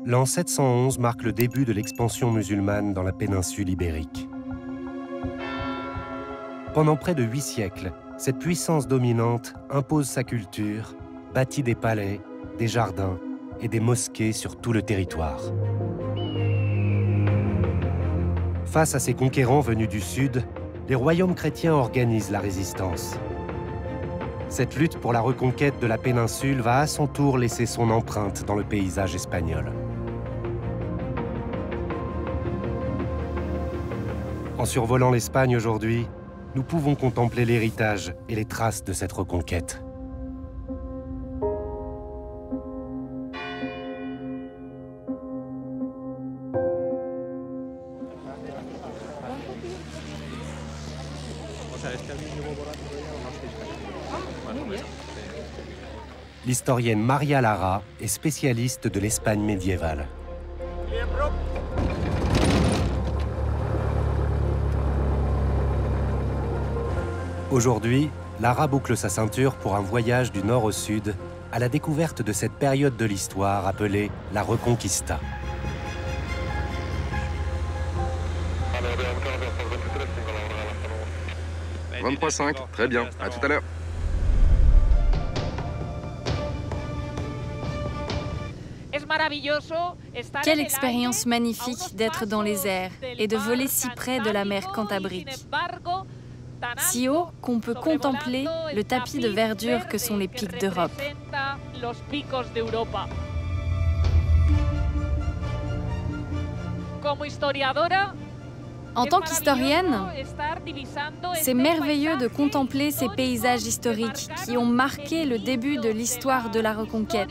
L'an 711 marque le début de l'expansion musulmane dans la péninsule ibérique. Pendant près de 8 siècles, cette puissance dominante impose sa culture, bâtit des palais, des jardins et des mosquées sur tout le territoire. Face à ces conquérants venus du sud, les royaumes chrétiens organisent la résistance. Cette lutte pour la reconquête de la péninsule va à son tour laisser son empreinte dans le paysage espagnol. En survolant l'Espagne aujourd'hui, nous pouvons contempler l'héritage et les traces de cette reconquête. L'historienne Maria Lara est spécialiste de l'Espagne médiévale. Aujourd'hui, Lara boucle sa ceinture pour un voyage du nord au sud à la découverte de cette période de l'histoire appelée la Reconquista. « 23,5, très bien, à tout à l'heure. » Quelle expérience magnifique d'être dans les airs et de voler si près de la mer Cantabrique. Si haut qu'on peut contempler le tapis de verdure que sont les pics d'Europe. En tant qu'historienne, c'est merveilleux de contempler ces paysages historiques qui ont marqué le début de l'histoire de la Reconquête,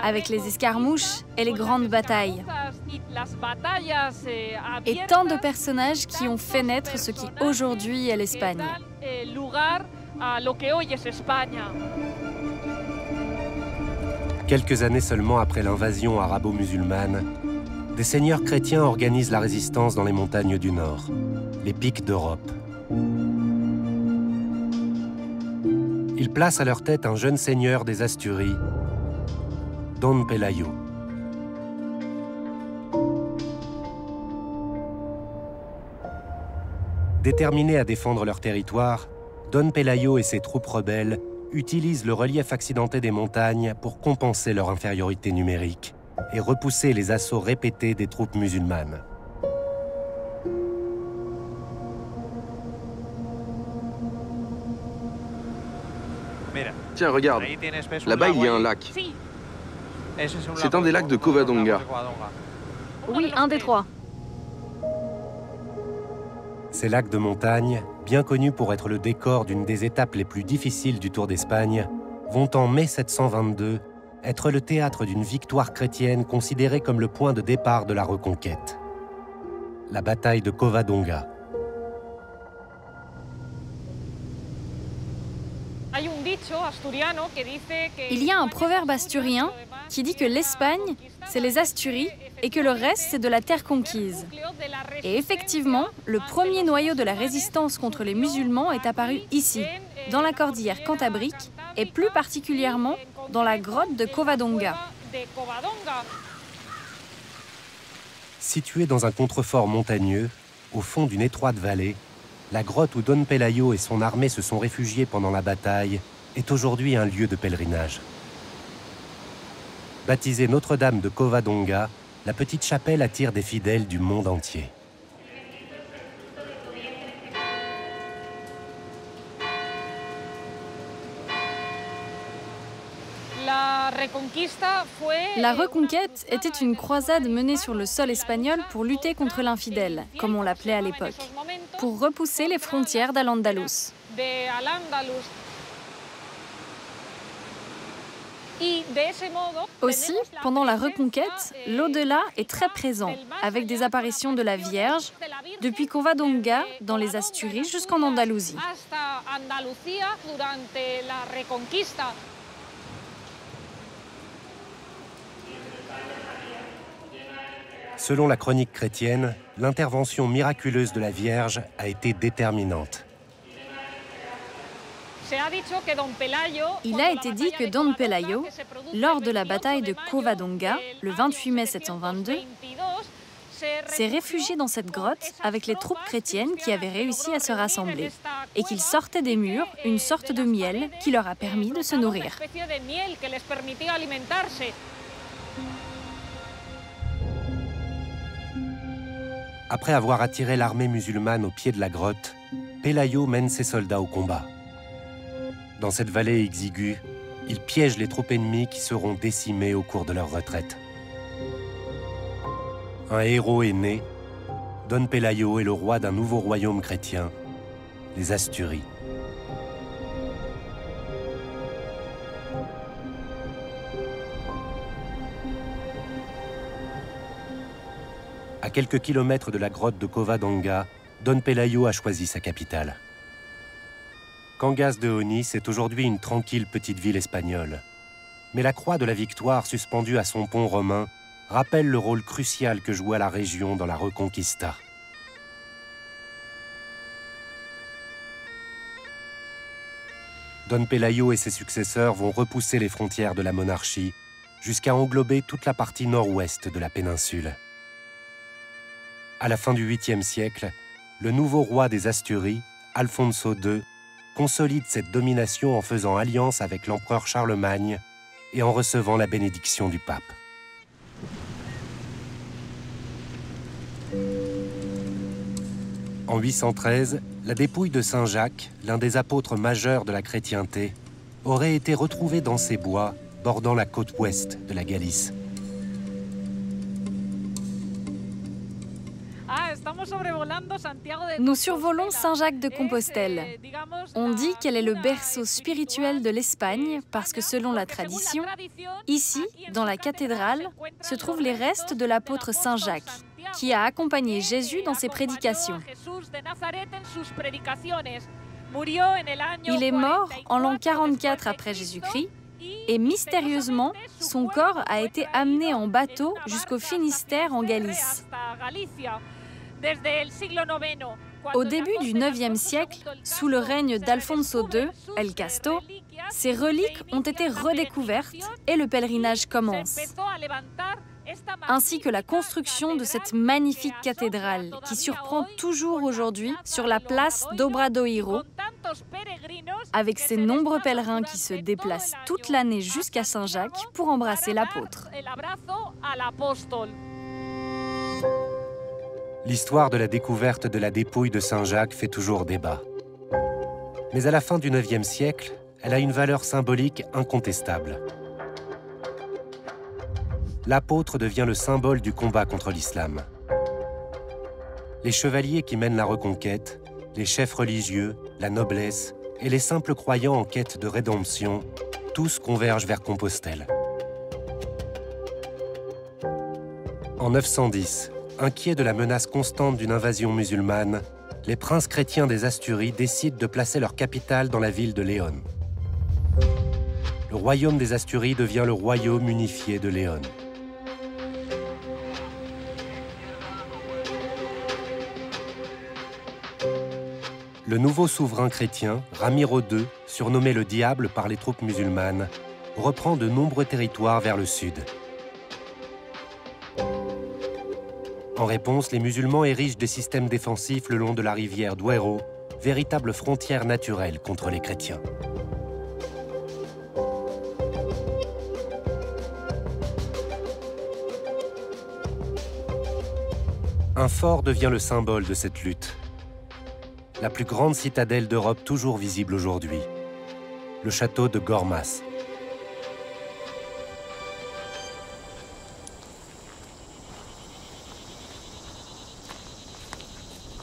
avec les escarmouches et les grandes batailles. Et tant de personnages qui ont fait naître ce qui aujourd'hui est l'Espagne. Quelques années seulement après l'invasion arabo-musulmane, des seigneurs chrétiens organisent la résistance dans les montagnes du Nord, les pics d'Europe. Ils placent à leur tête un jeune seigneur des Asturies, Don Pelayo. Déterminés à défendre leur territoire, Don Pelayo et ses troupes rebelles utilisent le relief accidenté des montagnes pour compenser leur infériorité numérique et repousser les assauts répétés des troupes musulmanes. Tiens, regarde, là-bas il y a un lac. C'est un des lacs de Covadonga. Oui, un des trois. Ces lacs de montagne, bien connus pour être le décor d'une des étapes les plus difficiles du Tour d'Espagne, vont en mai 722 être le théâtre d'une victoire chrétienne considérée comme le point de départ de la Reconquête. La bataille de Covadonga. Il y a un proverbe asturien qui dit que l'Espagne, c'est les Asturies et que le reste, c'est de la terre conquise. Et effectivement, le premier noyau de la résistance contre les musulmans est apparu ici, dans la cordillère Cantabrique, et plus particulièrement dans la grotte de Covadonga. Située dans un contrefort montagneux, au fond d'une étroite vallée, la grotte où Don Pelayo et son armée se sont réfugiés pendant la bataille est aujourd'hui un lieu de pèlerinage. Baptisée Notre-Dame de Covadonga, la petite chapelle attire des fidèles du monde entier. La Reconquête était une croisade menée sur le sol espagnol pour lutter contre l'infidèle, comme on l'appelait à l'époque, pour repousser les frontières d'Al-Andalus. Aussi, pendant la Reconquête, l'au-delà est très présent, avec des apparitions de la Vierge, depuis Covadonga, dans les Asturies, jusqu'en Andalousie. Selon la chronique chrétienne, l'intervention miraculeuse de la Vierge a été déterminante. Il a été dit que Don Pelayo, lors de la bataille de Covadonga, le 28 mai 722, s'est réfugié dans cette grotte avec les troupes chrétiennes qui avaient réussi à se rassembler et qu'il sortait des murs une sorte de miel qui leur a permis de se nourrir. Après avoir attiré l'armée musulmane au pied de la grotte, Pelayo mène ses soldats au combat. Dans cette vallée exiguë, il piège les troupes ennemies qui seront décimées au cours de leur retraite. Un héros est né. Don Pelayo est le roi d'un nouveau royaume chrétien, les Asturies. À quelques kilomètres de la grotte de Covadonga, Don Pelayo a choisi sa capitale. Cangas de Onís est aujourd'hui une tranquille petite ville espagnole. Mais la croix de la victoire suspendue à son pont romain rappelle le rôle crucial que joua la région dans la Reconquista. Don Pelayo et ses successeurs vont repousser les frontières de la monarchie jusqu'à englober toute la partie nord-ouest de la péninsule. À la fin du 8e siècle, le nouveau roi des Asturies, Alfonso II, consolide cette domination en faisant alliance avec l'empereur Charlemagne et en recevant la bénédiction du pape. En 813, la dépouille de Saint Jacques, l'un des apôtres majeurs de la chrétienté, aurait été retrouvée dans ces bois bordant la côte ouest de la Galice. Nous survolons Saint-Jacques de Compostelle. On dit qu'elle est le berceau spirituel de l'Espagne parce que selon la tradition, ici, dans la cathédrale, se trouvent les restes de l'apôtre Saint-Jacques, qui a accompagné Jésus dans ses prédications. Il est mort en l'an 44 après Jésus-Christ et mystérieusement, son corps a été amené en bateau jusqu'au Finistère en Galice. Au début du IXe siècle, sous le règne d'Alfonso II, El Casto, ces reliques ont été redécouvertes et le pèlerinage commence, ainsi que la construction de cette magnifique cathédrale qui surprend toujours aujourd'hui sur la place d'Obradoiro, avec ses nombreux pèlerins qui se déplacent toute l'année jusqu'à Saint-Jacques pour embrasser l'apôtre. L'histoire de la découverte de la dépouille de Saint-Jacques fait toujours débat. Mais à la fin du IXe siècle, elle a une valeur symbolique incontestable. L'apôtre devient le symbole du combat contre l'islam. Les chevaliers qui mènent la reconquête, les chefs religieux, la noblesse et les simples croyants en quête de rédemption, tous convergent vers Compostelle. En 910, inquiets de la menace constante d'une invasion musulmane, les princes chrétiens des Asturies décident de placer leur capitale dans la ville de Léon. Le royaume des Asturies devient le royaume unifié de Léon. Le nouveau souverain chrétien, Ramiro II, surnommé le Diable par les troupes musulmanes, reprend de nombreux territoires vers le sud. En réponse, les musulmans érigent des systèmes défensifs le long de la rivière Duero, véritable frontière naturelle contre les chrétiens. Un fort devient le symbole de cette lutte. La plus grande citadelle d'Europe toujours visible aujourd'hui, le château de Gormas.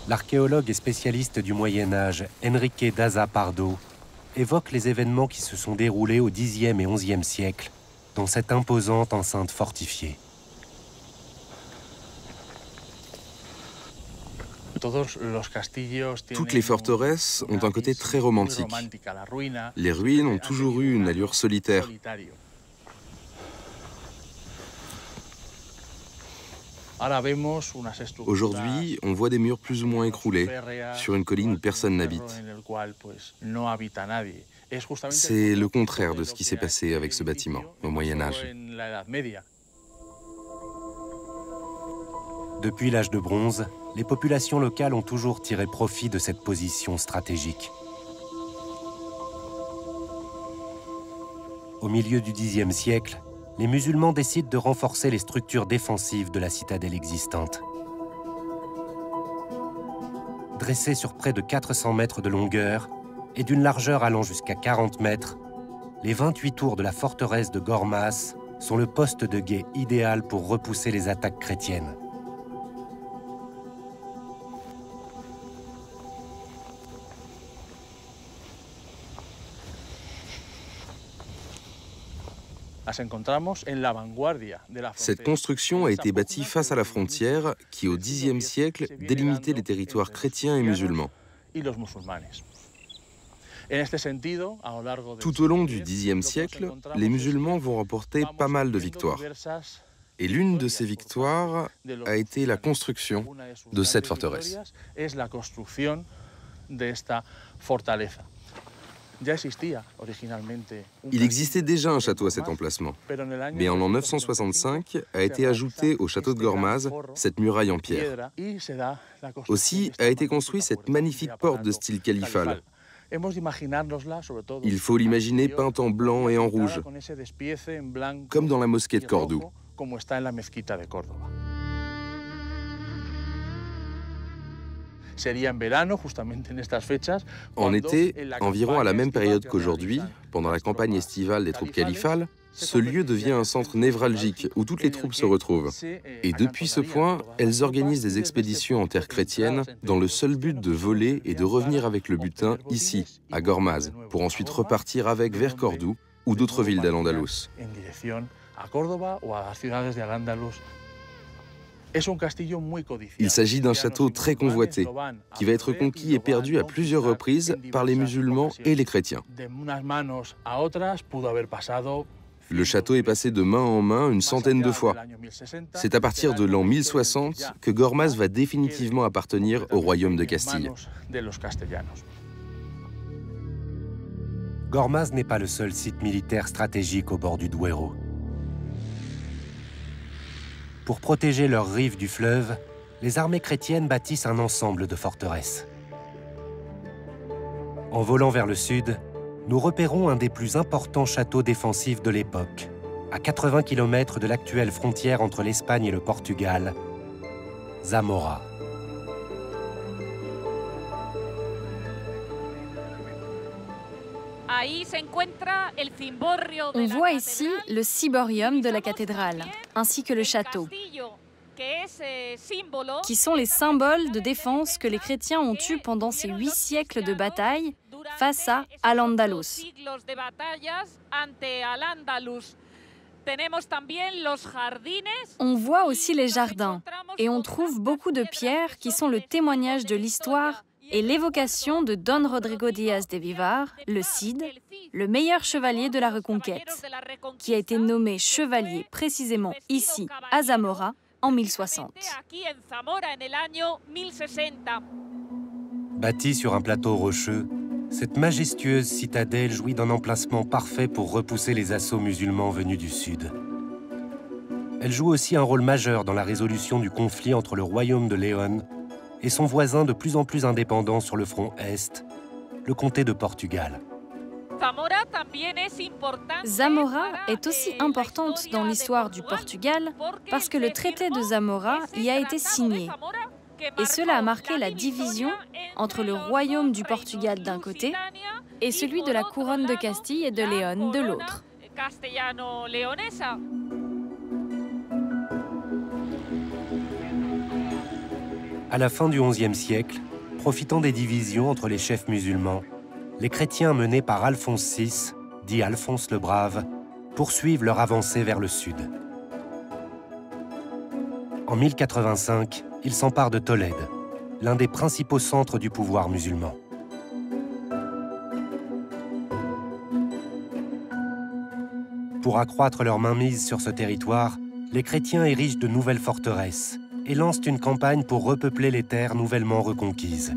L'archéologue et spécialiste du Moyen-Âge, Enrique Daza Pardo, évoque les événements qui se sont déroulés au Xe et XIe siècle dans cette imposante enceinte fortifiée. Toutes les forteresses ont un côté très romantique. Les ruines ont toujours eu une allure solitaire. 「 solitaire. 「 solitaire. 」 « solitaire. 」 « solitaire. 」 « solitaire. 」 « solitaire. 」 « solitaire. 」 « solitaire. » « solitaire. » « solitaire. » « solitaire. » « solitaire. » Aujourd'hui, on voit des murs plus ou moins écroulés sur une colline où personne n'habite. C'est le contraire de ce qui s'est passé avec ce bâtiment au Moyen Âge. Depuis l'âge de bronze, les populations locales ont toujours tiré profit de cette position stratégique. Au milieu du Xe siècle, les musulmans décident de renforcer les structures défensives de la citadelle existante. Dressée sur près de 400 mètres de longueur et d'une largeur allant jusqu'à 40 mètres, les 28 tours de la forteresse de Gormas sont le poste de guet idéal pour repousser les attaques chrétiennes. Cette construction a été bâtie face à la frontière qui, au Xe siècle, délimitait les territoires chrétiens et musulmans. Tout au long du Xe siècle, les musulmans vont remporter pas mal de victoires. Et l'une de ces victoires a été la construction de cette forteresse. Il existait déjà un château à cet emplacement, mais en l'an 965 a été ajoutée au château de Gormaz cette muraille en pierre. Aussi a été construite cette magnifique porte de style califal. Il faut l'imaginer peinte en blanc et en rouge, comme dans la mosquée de Cordoue. En été, environ à la même période qu'aujourd'hui, pendant la campagne estivale des troupes califales, ce lieu devient un centre névralgique où toutes les troupes se retrouvent. Et depuis ce point, elles organisent des expéditions en terre chrétienne dans le seul but de voler et de revenir avec le butin ici, à Gormaz, pour ensuite repartir avec vers Cordoue ou d'autres villes d'Al-Andalus. Il s'agit d'un château très convoité, qui va être conquis et perdu à plusieurs reprises par les musulmans et les chrétiens. Le château est passé de main en main une centaine de fois. C'est à partir de l'an 1060 que Gormaz va définitivement appartenir au royaume de Castille. Gormaz n'est pas le seul site militaire stratégique au bord du Duero. Pour protéger leurs rives du fleuve, les armées chrétiennes bâtissent un ensemble de forteresses. En volant vers le sud, nous repérons un des plus importants châteaux défensifs de l'époque, à 80 km de l'actuelle frontière entre l'Espagne et le Portugal, Zamora. On voit ici le ciborium de la cathédrale, ainsi que le château, qui sont les symboles de défense que les chrétiens ont eus pendant ces 8 siècles de bataille face à Al-Andalus. On voit aussi les jardins, et on trouve beaucoup de pierres qui sont le témoignage de l'histoire et l'évocation de Don Rodrigo Díaz de Vivar, le Cid, le meilleur chevalier de la Reconquête, qui a été nommé chevalier précisément ici, à Zamora, en 1060. Bâtie sur un plateau rocheux, cette majestueuse citadelle jouit d'un emplacement parfait pour repousser les assauts musulmans venus du sud. Elle joue aussi un rôle majeur dans la résolution du conflit entre le royaume de Léon et son voisin de plus en plus indépendant sur le front Est, le comté de Portugal. Zamora est aussi importante dans l'histoire du Portugal parce que le traité de Zamora y a été signé. Et cela a marqué la division entre le royaume du Portugal d'un côté et celui de la couronne de Castille et de Léon de l'autre. À la fin du XIe siècle, profitant des divisions entre les chefs musulmans, les chrétiens menés par Alphonse VI, dit Alphonse le Brave, poursuivent leur avancée vers le sud. En 1085, ils s'emparent de Tolède, l'un des principaux centres du pouvoir musulman. Pour accroître leur mainmise sur ce territoire, les chrétiens érigent de nouvelles forteresses, et lancent une campagne pour repeupler les terres nouvellement reconquises.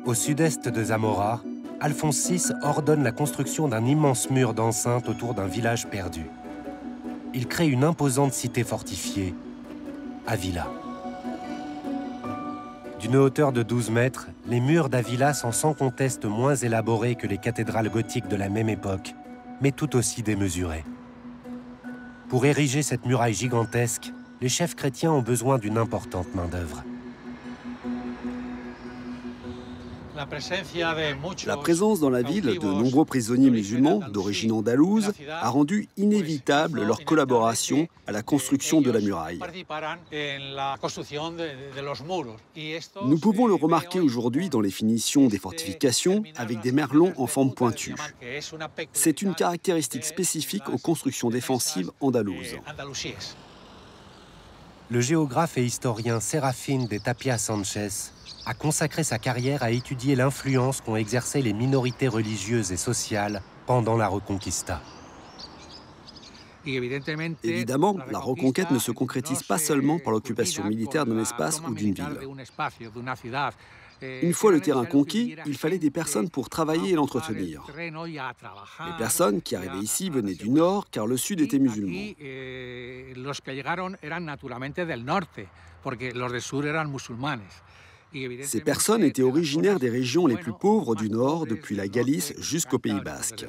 Au sud-est de Zamora, Alphonse VI ordonne la construction d'un immense mur d'enceinte autour d'un village perdu. Il crée une imposante cité fortifiée, Avila. D'une hauteur de 12 mètres, les murs d'Avila sont sans conteste moins élaborés que les cathédrales gothiques de la même époque, mais tout aussi démesurés. Pour ériger cette muraille gigantesque, les chefs chrétiens ont besoin d'une importante main-d'œuvre. La présence dans la ville de nombreux prisonniers musulmans d'origine andalouse a rendu inévitable leur collaboration à la construction de la muraille. Nous pouvons le remarquer aujourd'hui dans les finitions des fortifications avec des merlons en forme pointue. C'est une caractéristique spécifique aux constructions défensives andalouses. Le géographe et historien Serafín de Tapia Sánchez a consacré sa carrière à étudier l'influence qu'ont exercé les minorités religieuses et sociales pendant la Reconquista. Évidemment, la reconquête ne se concrétise pas seulement par l'occupation militaire d'un espace ou d'une ville. Une fois le terrain conquis, il fallait des personnes pour travailler et l'entretenir. Les personnes qui arrivaient ici venaient du nord, car le sud était musulman. Ces personnes étaient originaires des régions les plus pauvres du nord, depuis la Galice jusqu'au Pays Basque.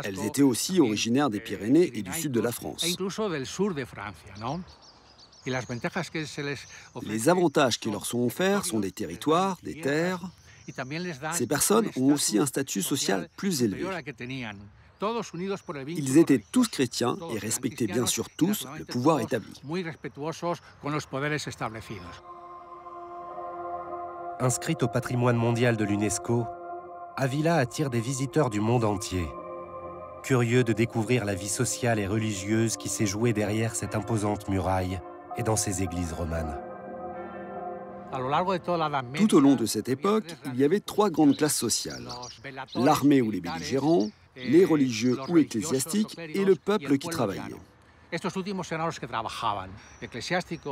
Elles étaient aussi originaires des Pyrénées et du sud de la France. Les avantages qui leur sont offerts sont des territoires, des terres. Ces personnes ont aussi un statut social plus élevé. Ils étaient tous chrétiens et respectaient bien sûr tous le pouvoir établi. Inscrite au patrimoine mondial de l'UNESCO, Avila attire des visiteurs du monde entier, curieux de découvrir la vie sociale et religieuse qui s'est jouée derrière cette imposante muraille et dans ses églises romanes. Tout au long de cette époque, il y avait trois grandes classes sociales. L'armée ou les belligérants, les religieux ou ecclésiastiques et le peuple qui travaillait.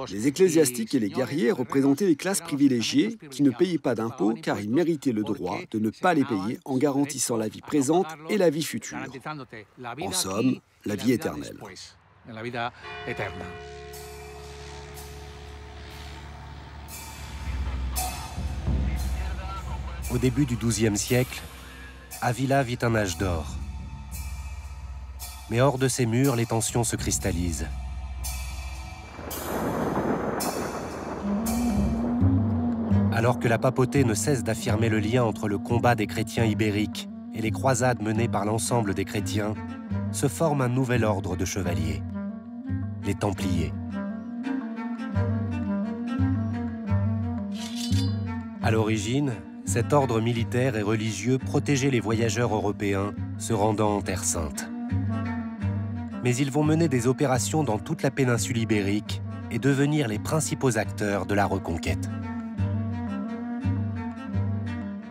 Les ecclésiastiques et les guerriers représentaient les classes privilégiées qui ne payaient pas d'impôts car ils méritaient le droit de ne pas les payer en garantissant la vie présente et la vie future. En somme, la vie éternelle. Au début du XIIe siècle, Avila vit un âge d'or. Mais hors de ses murs, les tensions se cristallisent. Alors que la papauté ne cesse d'affirmer le lien entre le combat des chrétiens ibériques et les croisades menées par l'ensemble des chrétiens, se forme un nouvel ordre de chevaliers, les Templiers. À l'origine, cet ordre militaire et religieux protégeait les voyageurs européens se rendant en Terre Sainte. Mais ils vont mener des opérations dans toute la péninsule ibérique et devenir les principaux acteurs de la reconquête.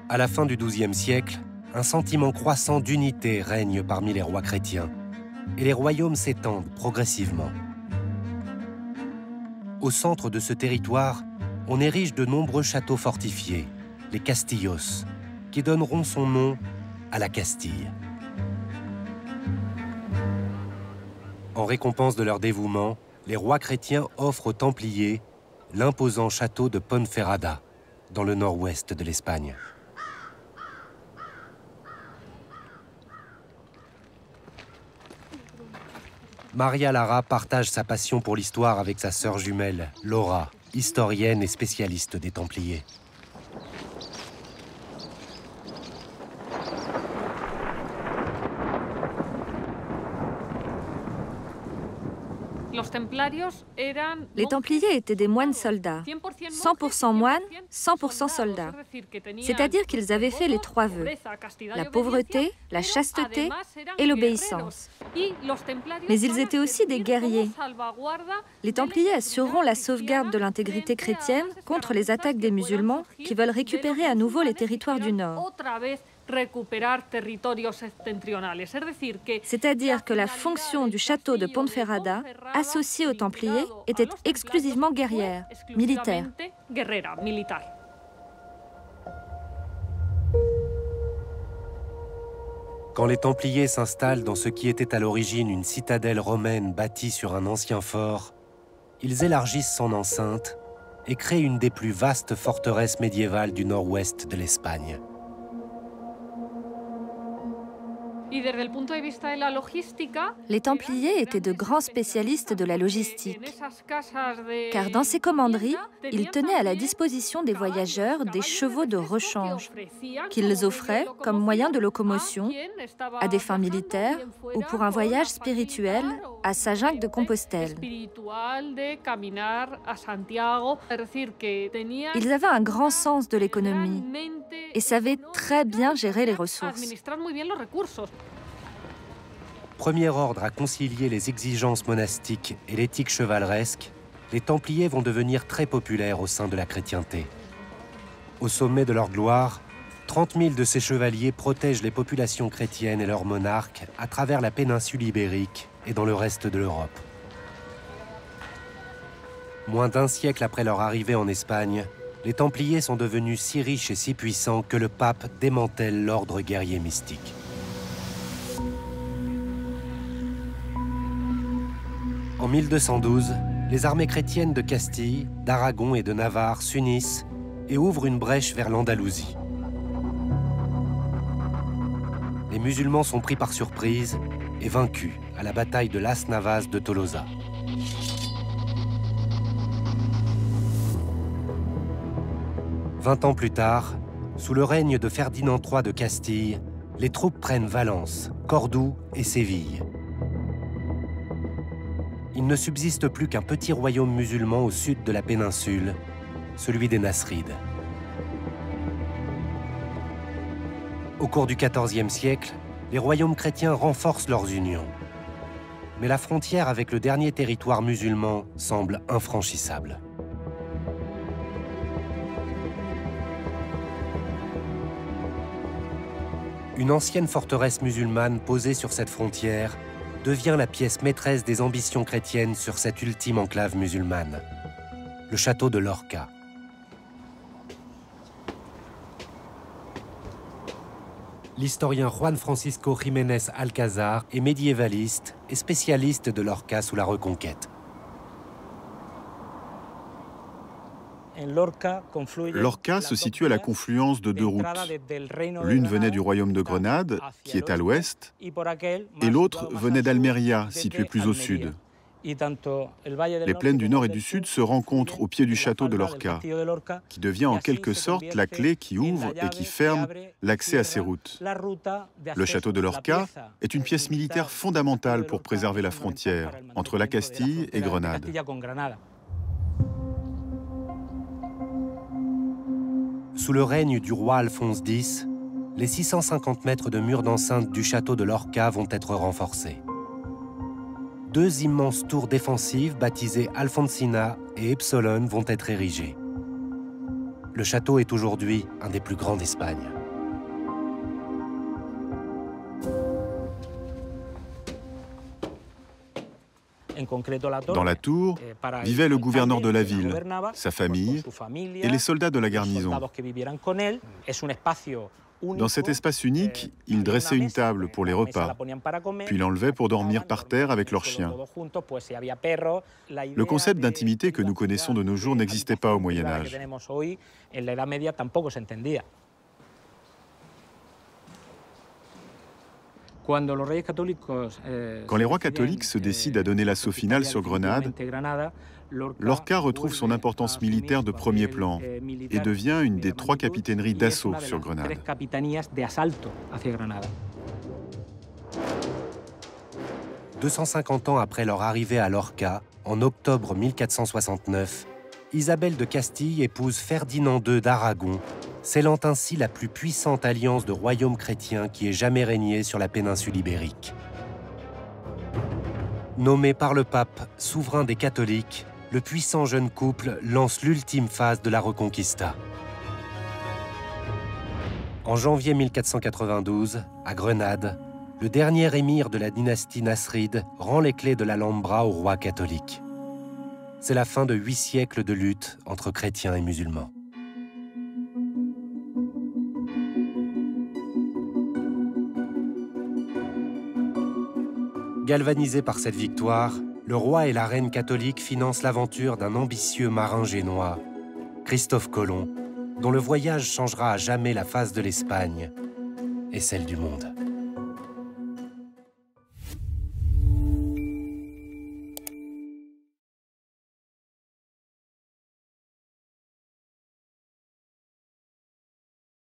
À la fin du XIIe siècle, un sentiment croissant d'unité règne parmi les rois chrétiens, et les royaumes s'étendent progressivement. Au centre de ce territoire, on érige de nombreux châteaux fortifiés, les Castillos, qui donneront son nom à la Castille. En récompense de leur dévouement, les rois chrétiens offrent aux Templiers l'imposant château de Ponferrada, dans le nord-ouest de l'Espagne. Maria Lara partage sa passion pour l'histoire avec sa sœur jumelle, Laura, historienne et spécialiste des Templiers. Les Templiers étaient des moines soldats, 100% moines, 100% soldats. C'est-à-dire qu'ils avaient fait les trois vœux, la pauvreté, la chasteté et l'obéissance. Mais ils étaient aussi des guerriers. Les Templiers assureront la sauvegarde de l'intégrité chrétienne contre les attaques des musulmans qui veulent récupérer à nouveau les territoires du Nord. C'est-à-dire que la fonction du château de Ponferrada, associée aux Templiers, était exclusivement guerrière, militaire. Quand les Templiers s'installent dans ce qui était à l'origine une citadelle romaine bâtie sur un ancien fort, ils élargissent son enceinte et créent une des plus vastes forteresses médiévales du nord-ouest de l'Espagne. Les Templiers étaient de grands spécialistes de la logistique, car dans ces commanderies, ils tenaient à la disposition des voyageurs des chevaux de rechange, qu'ils offraient comme moyen de locomotion à des fins militaires ou pour un voyage spirituel à Saint-Jacques-de-Compostelle. Ils avaient un grand sens de l'économie et savaient très bien gérer les ressources. Premier ordre à concilier les exigences monastiques et l'éthique chevaleresque, les Templiers vont devenir très populaires au sein de la chrétienté. Au sommet de leur gloire, 30 000 de ces chevaliers protègent les populations chrétiennes et leurs monarques à travers la péninsule ibérique et dans le reste de l'Europe. Moins d'un siècle après leur arrivée en Espagne, les Templiers sont devenus si riches et si puissants que le pape démantèle l'ordre guerrier mystique. En 1212, les armées chrétiennes de Castille, d'Aragon et de Navarre s'unissent et ouvrent une brèche vers l'Andalousie. Les musulmans sont pris par surprise et vaincus à la bataille de Las Navas de Tolosa. Vingt ans plus tard, sous le règne de Ferdinand III de Castille, les troupes prennent Valence, Cordoue et Séville. Il ne subsiste plus qu'un petit royaume musulman au sud de la péninsule, celui des Nasrides. Au cours du XIVe siècle, les royaumes chrétiens renforcent leurs unions. Mais la frontière avec le dernier territoire musulman semble infranchissable. Une ancienne forteresse musulmane posée sur cette frontière devient la pièce maîtresse des ambitions chrétiennes sur cette ultime enclave musulmane, le château de Lorca. L'historien Juan Francisco Jiménez Alcázar est médiévaliste et spécialiste de Lorca sous la Reconquête. Lorca se situe à la confluence de deux routes. L'une venait du royaume de Grenade, qui est à l'ouest, et l'autre venait d'Almeria, située plus au sud. Les plaines du nord et du sud se rencontrent au pied du château de Lorca, qui devient en quelque sorte la clé qui ouvre et qui ferme l'accès à ces routes. Le château de Lorca est une pièce militaire fondamentale pour préserver la frontière entre la Castille et Grenade. Sous le règne du roi Alphonse X, les 650 mètres de murs d'enceinte du château de Lorca vont être renforcés. Deux immenses tours défensives baptisées Alfonsina et Epsilon vont être érigées. Le château est aujourd'hui un des plus grands d'Espagne. Dans la tour vivait le gouverneur de la ville, sa famille et les soldats de la garnison. Dans cet espace unique, il dressait une table pour les repas, puis l'enlevait pour dormir par terre avec leurs chiens. Le concept d'intimité que nous connaissons de nos jours n'existait pas au Moyen Âge. Quand les rois catholiques se décident à donner l'assaut final sur Grenade, Lorca retrouve son importance militaire de premier plan et devient une des 3 capitaineries d'assaut sur Grenade. 250 ans après leur arrivée à Lorca, en octobre 1469, Isabelle de Castille épouse Ferdinand II d'Aragon, scellant ainsi la plus puissante alliance de royaumes chrétiens qui ait jamais régné sur la péninsule ibérique. Nommé par le pape souverain des catholiques, le puissant jeune couple lance l'ultime phase de la Reconquista. En janvier 1492, à Grenade, le dernier émir de la dynastie nasride rend les clés de l'Alhambra au roi catholique. C'est la fin de 8 siècles de lutte entre chrétiens et musulmans. Galvanisé par cette victoire, le roi et la reine catholique financent l'aventure d'un ambitieux marin génois, Christophe Colomb, dont le voyage changera à jamais la face de l'Espagne et celle du monde.